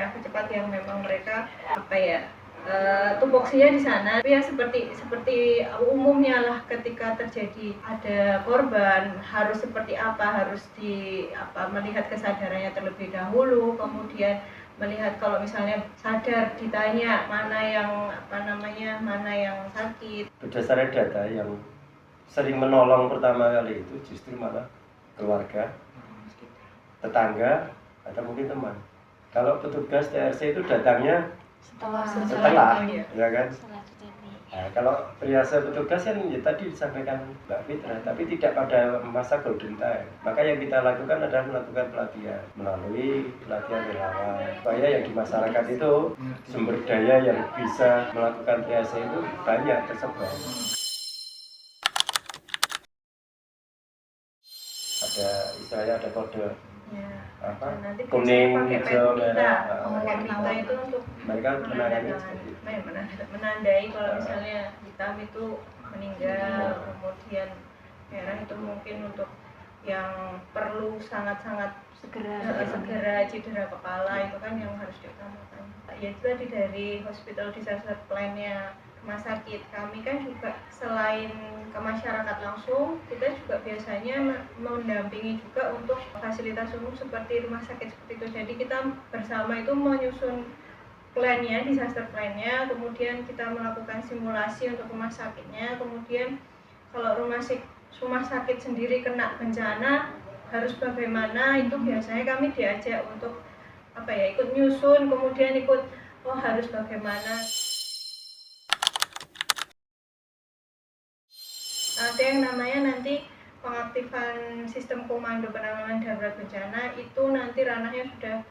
reaksi cepat yang memang mereka tupoksinya di sana. Tapi ya seperti umumnya lah, ketika terjadi ada korban harus seperti apa, harus melihat kesadarannya terlebih dahulu, kemudian melihat kalau misalnya sadar ditanya mana yang sakit. Berdasarkan data yang sering menolong pertama kali itu justru malah keluarga, tetangga, atau mungkin teman. Kalau petugas TRC itu datangnya setelah ya kan. Nah, kalau triase petugas kan ya tadi disampaikan Mbak Fitra, tapi tidak pada masa golden time. Maka yang kita lakukan adalah melakukan pelatihan melalui pelatihan relawan, supaya yang di masyarakat itu sumber daya yang bisa melakukan triase itu banyak tersebar. Ada istilahnya, ada kode kuning, hijau, merah. Kita itu untuk mereka menandai kalau misalnya hitam itu meninggal, kemudian merah itu mungkin untuk yang perlu sangat-sangat segera cedera kepala, itu kan yang harus diutamakan. Ya itu tadi dari hospital disaster plan-nya rumah sakit kami kan juga selain ke masyarakat langsung, kita juga biasanya mendampingi juga untuk fasilitas umum seperti rumah sakit seperti itu. Jadi kita bersama itu menyusun plan-nya, disaster plan-nya, kemudian kita melakukan simulasi untuk rumah sakitnya, kemudian kalau rumah sakit sendiri kena bencana harus bagaimana, itu biasanya kami diajak untuk ikut nyusun, kemudian ikut harus bagaimana. Ada yang namanya nanti pengaktifan sistem komando penanganan darurat bencana, itu nanti ranahnya sudah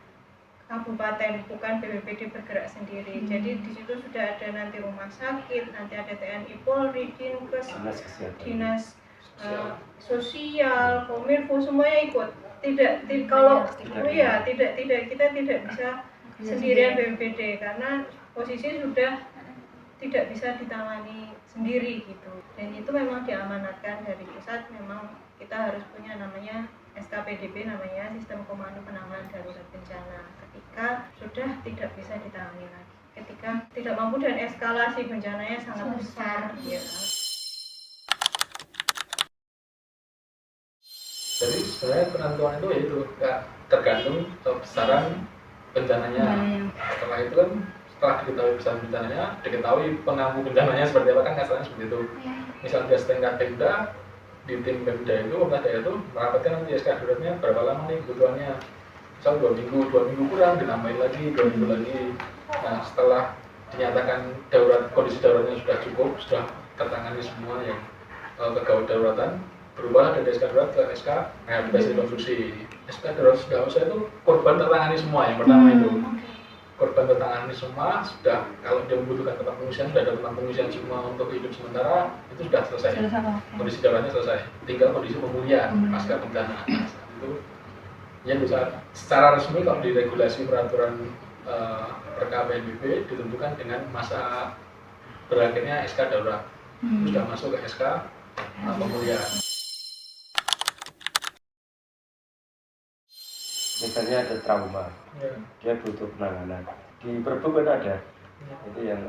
kabupaten, bukan BPBD bergerak sendiri. Jadi di situ sudah ada nanti rumah sakit, nanti ada TNI, Polri, Dinkes, dinas sosial, Kominfo, semuanya ikut. Kita tidak bisa sendirian BPBD karena posisi sudah tidak bisa ditangani sendiri gitu. Dan itu memang diamanatkan dari pusat, memang kita harus punya namanya SKPDB, namanya Sistem Komando Penanganan Darurat Bencana. Ketika sudah tidak bisa ditangani lagi, ketika tidak mampu dan eskalasi bencananya sangat besar ya. Jadi sebenarnya penentuan itu tergantung besaran bencananya. Setelah itu kan, setelah diketahui besaran bencananya, diketahui penangguh bencananya seperti apa, kan kasarnya seperti itu. Misalnya dia setingkat Pemda, di tim Pemda itu, pemerintah daerah itu merapatkan nanti SK daruratnya berapa lama nih kebutuhannya. Misal 2 minggu kurang, ditambahin lagi 2 minggu lagi. Nah, setelah dinyatakan kondisi daruratnya sudah cukup, sudah tertangani semua yang kegawat daruratan, berubah dari SK darurat ke SK rehabilitasi konstruksi. SK darurat sudah usai itu korban tertangani semua, yang pertama itu. Korban tertangani semua, sudah kalau dia membutuhkan tempat pengungsian, sudah ada tempat pengungsian semua untuk hidup sementara, itu sudah selesai. Kondisi daruratnya selesai, tinggal kondisi pemulihan pasca bencana. Itu ya bisa secara resmi kalau di regulasi peraturan Perka PNBP ditentukan dengan masa berakhirnya SK darurat. Sudah masuk ke SK pemulihan. Misalnya ada trauma, dia butuh penanganan. Di Perbu kan ada, itu yang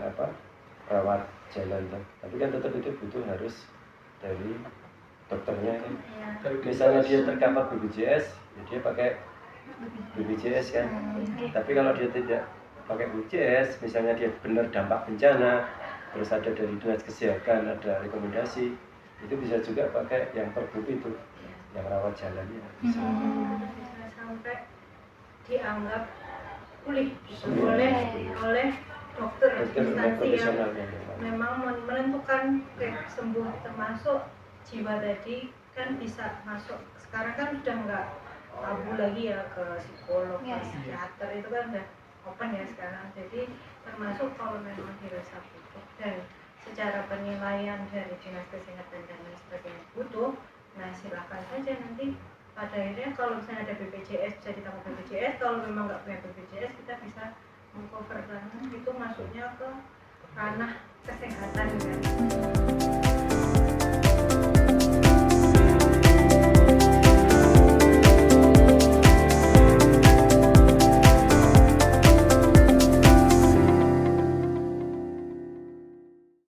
rawat jalan. Tapi kan tetap itu butuh harus dari dokternya. Misalnya dia terkapar BPJS, ya dia pakai BPJS kan. Tapi kalau dia tidak pakai BPJS, misalnya dia benar dampak bencana, terus ada dari dinas kesehatan, ada rekomendasi, itu bisa juga pakai yang Perbu itu, yang rawat jalannya. Sampai dianggap pulih oleh dokter instansi yang memang menentukan sembuh, termasuk jiwa tadi kan bisa masuk. Sekarang kan sudah nggak tabu lagi ya ke psikolog, ke psikiater, itu kan udah open ya sekarang. Jadi termasuk kalau memang dirasa butuh dan secara penilaian dari dinas kesehatan dan lain sebagainya butuh, nah silakan saja nanti. Pada akhirnya kalau misalnya ada BPJS bisa ditanggung BPJS, kalau memang nggak punya BPJS kita bisa mengcover, karena itu masuknya ke ranah kesehatan.